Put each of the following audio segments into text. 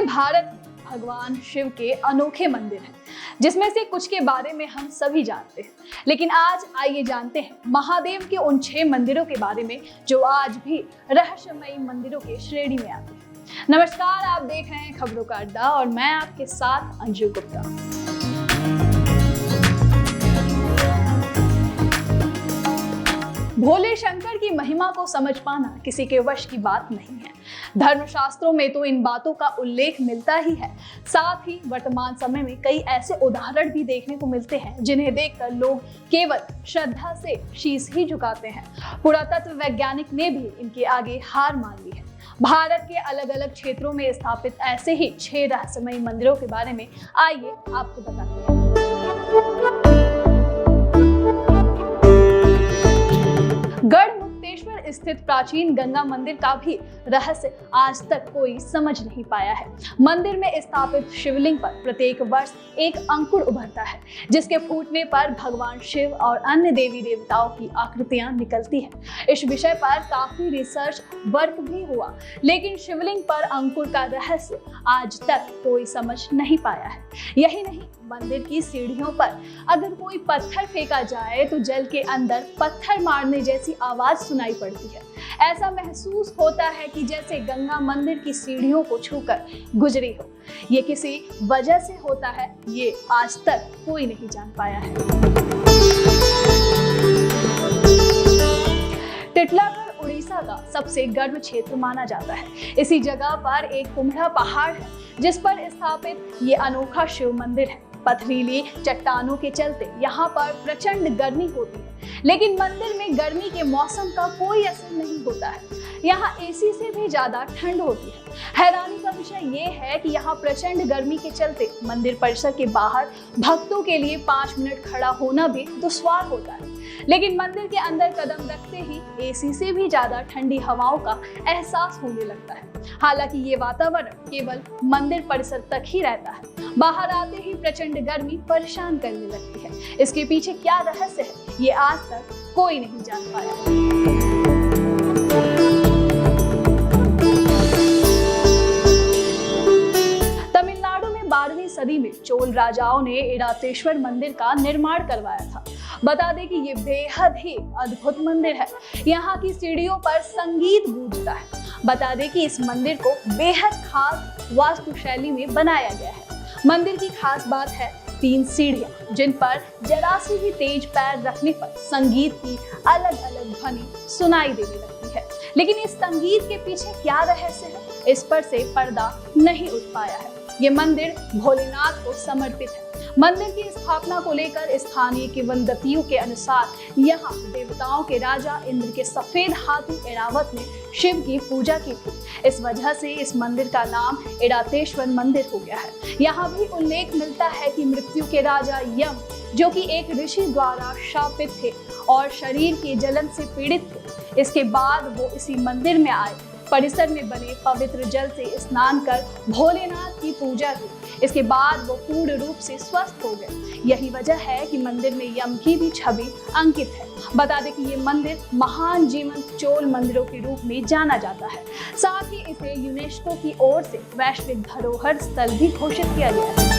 पूरे भारत में भगवान शिव के अनोखे मंदिर हैं, जिसमें से कुछ के बारे में हम सभी जानते हैं। लेकिन आज आइए जानते हैं महादेव के उन 6 मंदिरों के बारे में जो आज भी रहस्यमयी मंदिरों के श्रेणी में आते हैं। नमस्कार, आप देख रहे हैं खबरों का अड्डा और मैं आपके साथ अंजू गुप्ता। भोले शंकर की महिमा को समझ पाना किसी के वश की बात नहीं है। धर्मशास्त्रों में तो इन बातों का उल्लेख मिलता ही है। साथ ही वर्तमान समय में कई ऐसे उदाहरण भी देखने को मिलते हैं जिन्हें देखकर लोग केवल श्रद्धा से शीश ही झुकाते हैं। पुरातत्व वैज्ञानिक ने भी इनके आगे हार मान ली है। भारत के अलग अलग क्षेत्रों में स्थापित ऐसे ही 6 रहस्यमयी मंदिरों के बारे में आइए आपको बताते हैं। गढ़मुक्तेश्वर स्थित प्राचीन गंगा मंदिर का भी रहस्य आज तक कोई समझ नहीं पाया है। मंदिर में स्थापित शिवलिंग पर प्रत्येक वर्ष एक अंकुर उभरता है, जिसके फूटने पर भगवान शिव और अन्य देवी देवताओं की आकृतियां निकलती हैं। इस विषय पर काफी रिसर्च वर्क भी हुआ, लेकिन शिवलिंग पर अंकुर का रहस्य आज तक कोई समझ नहीं पाया है। यही नहीं, मंदिर की सीढ़ियों पर अगर कोई पत्थर फेंका जाए तो जल के अंदर पत्थर मारने जैसी आवाज सुनाई पड़ती है। ऐसा महसूस होता है कि जैसे गंगा मंदिर की सीढ़ियों को छूकर गुजरी हो। ये किसी वजह से होता है, ये आज तक कोई नहीं जान पाया है। टिटलागढ़ उड़ीसा का सबसे गर्म क्षेत्र माना जाता है। इसी जगह पर एक कुम्हड़ा पहाड़ है, जिस पर स्थापित ये अनोखा शिव मंदिर है। पथरीली चट्टानों के चलते यहाँ पर प्रचंड गर्मी होती है, लेकिन मंदिर में गर्मी के मौसम का कोई असर नहीं होता है। यहाँ एसी से भी ज्यादा ठंड होती है। हैरानी का विषय ये है कि यहाँ प्रचंड गर्मी के चलते मंदिर परिसर के बाहर भक्तों के लिए 5 मिनट खड़ा होना भी दुश्वार होता है। लेकिन मंदिर के अंदर कदम रखते ही एसी से भी ज्यादा ठंडी हवाओं का एहसास होने लगता है। हालांकि ये वातावरण केवल मंदिर परिसर तक ही रहता है। बाहर आते ही प्रचंड गर्मी परेशान करने लगती है। इसके पीछे क्या रहस्य है, ये आज तक कोई नहीं जान पाया। तमिलनाडु में 12वीं सदी में चोल राजाओं ने इरातेश्वर मंदिर का निर्माण करवाया था। बता दें कि ये बेहद ही अद्भुत मंदिर है। यहाँ की सीढ़ियों पर संगीत गूंजता है। बता दें कि इस मंदिर को बेहद खास वास्तुशैली में बनाया गया है। मंदिर की खास बात है 3 सीढ़ियां, जिन पर जरा सी भी तेज पैर रखने पर संगीत की अलग अलग ध्वनि सुनाई देने लगती है। लेकिन इस संगीत के पीछे क्या रहस्य है, इस पर से पर्दा नहीं उठ पाया है। ये मंदिर भोलेनाथ को समर्पित है। मंदिर की स्थापना को लेकर स्थानीय किंवदंतियों के अनुसार यहाँ देवताओं के राजा इंद्र के सफेद हाथी ऐरावत ने शिव की पूजा की थी। इस वजह से इस मंदिर का नाम इरातेश्वर मंदिर हो गया है। यहाँ भी उल्लेख मिलता है कि मृत्यु के राजा यम, जो कि एक ऋषि द्वारा शापित थे और शरीर की जलन से पीड़ित थे, इसके बाद वो इसी मंदिर में आए। परिसर में बने पवित्र जल से स्नान कर भोलेनाथ की पूजा की। इसके बाद वो पूर्ण रूप से स्वस्थ हो गए। यही वजह है कि मंदिर में यम की भी छवि अंकित है। बता दें कि ये मंदिर महान जीवंत चोल मंदिरों के रूप में जाना जाता है। साथ ही इसे यूनेस्को की ओर से वैश्विक धरोहर स्थल भी घोषित किया गया है।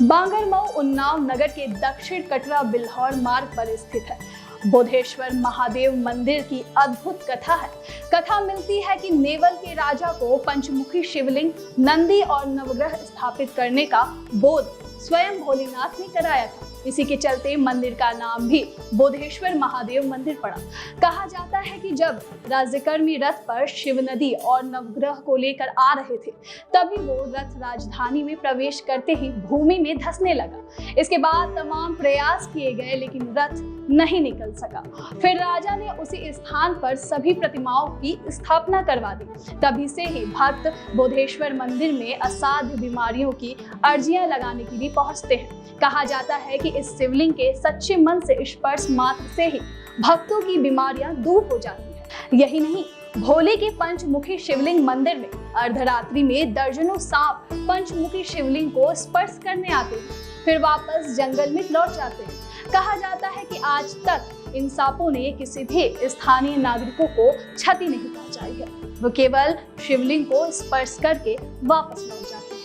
बांगरमऊ उन्नाव नगर के दक्षिण कटरा बिल्हौर मार्ग पर स्थित है। बोधेश्वर महादेव मंदिर की अद्भुत कथा है। कथा मिलती है कि नेवल के राजा को पंचमुखी शिवलिंग, नंदी और नवग्रह स्थापित करने का बोध स्वयं भोलेनाथ ने कराया था। इसी के चलते मंदिर का नाम भी बोधेश्वर महादेव मंदिर पड़ा। कहा जाता है कि जब राज्यकर्मी रथ पर शिव नदी और नवग्रह को लेकर आ रहे थे, तभी वो रथ राजधानी में प्रवेश करते ही भूमि में धंसने लगा। इसके बाद तमाम प्रयास किए गए, लेकिन रथ नहीं निकल सका। फिर राजा ने उसी स्थान पर सभी प्रतिमाओं की स्थापना करवा दी। तभी से ही भक्त बोधेश्वर मंदिर में असाध्य बीमारियों की अर्जियां लगाने के लिए पहुंचते हैं। कहा जाता है कि इस शिवलिंग के सच्चे मन से स्पर्श मात्र से ही भक्तों की बीमारियां दूर हो जाती है। यही नहीं, भोले के पंचमुखी शिवलिंग मंदिर में अर्धरात्रि में दर्जनों सांप पंचमुखी शिवलिंग को स्पर्श करने आते हैं, फिर वापस जंगल में लौट जाते हैं। कहा जाता है कि आज तक इन सांपों ने किसी भी स्थानीय नागरिकों को क्षति नहीं पहुंचाई है। वो केवल शिवलिंग को स्पर्श करके वापस लौट जाते हैं।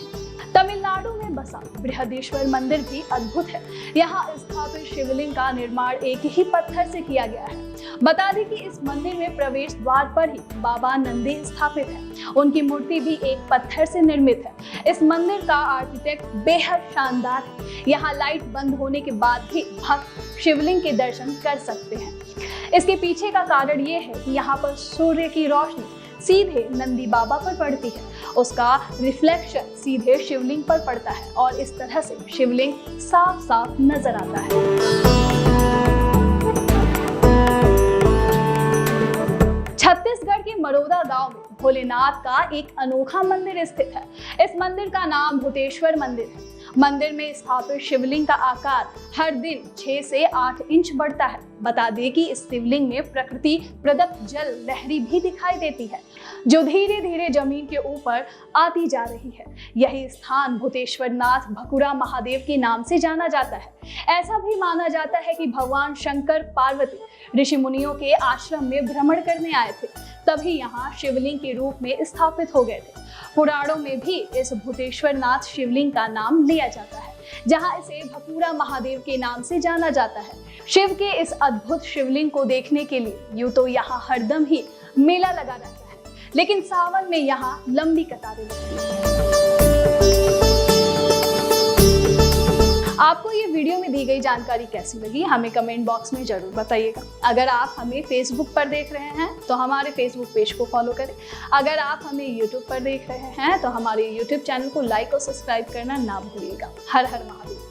तमिलनाडु में बसा बृहदेश्वर मंदिर भी अद्भुत है। यहाँ स्थापित शिवलिंग का निर्माण एक ही पत्थर से किया गया है। बता दें कि इस मंदिर में प्रवेश द्वार पर ही बाबा नंदी स्थापित है। उनकी मूर्ति भी एक पत्थर से निर्मित है। इस मंदिर का आर्किटेक्ट बेहद शानदार है। यहाँ लाइट बंद होने के बाद भी भक्त शिवलिंग के दर्शन कर सकते हैं। इसके पीछे का कारण ये है कि यहाँ पर सूर्य की रोशनी सीधे नंदी बाबा पर पड़ती है, उसका रिफ्लेक्शन सीधे शिवलिंग पर पड़ता है और इस तरह से शिवलिंग साफ साफ नजर आता है। छत्तीसगढ़ के मरोदा गांव में भोलेनाथ का एक अनोखा मंदिर स्थित है। इस मंदिर का नाम भूतेश्वर मंदिर है। मंदिर में स्थापित शिवलिंग का आकार हर दिन 6 से 8 इंच बढ़ता है। बता दें कि इस शिवलिंग में प्रकृति प्रदत्त जल लहरी भी दिखाई देती है, जो धीरे धीरे जमीन के ऊपर आती जा रही है। यही स्थान भूतेश्वरनाथ भकुरा महादेव के नाम से जाना जाता है। ऐसा भी माना जाता है कि भगवान शंकर पार्वती ऋषि मुनियों के आश्रम में भ्रमण करने आए थे, तभी यहाँ शिवलिंग के रूप में स्थापित हो गए थे। पुराणों में भी इस भूतेश्वरनाथ शिवलिंग का नाम लिया जाता है, जहां इसे भकुरा महादेव के नाम से जाना जाता है। शिव के इस अद्भुत शिवलिंग को देखने के लिए यूं तो यहाँ हरदम ही मेला लगा रहता है, लेकिन सावन में यहाँ लंबी कतारें लगती हैं। आपको ये वीडियो में दी गई जानकारी कैसी लगी हमें कमेंट बॉक्स में जरूर बताइएगा। अगर आप हमें फेसबुक पर देख रहे हैं तो हमारे फेसबुक पेज को फॉलो करें। अगर आप हमें यूट्यूब पर देख रहे हैं तो हमारे यूट्यूब चैनल को लाइक और सब्सक्राइब करना ना भूलिएगा। हर हर महादेव।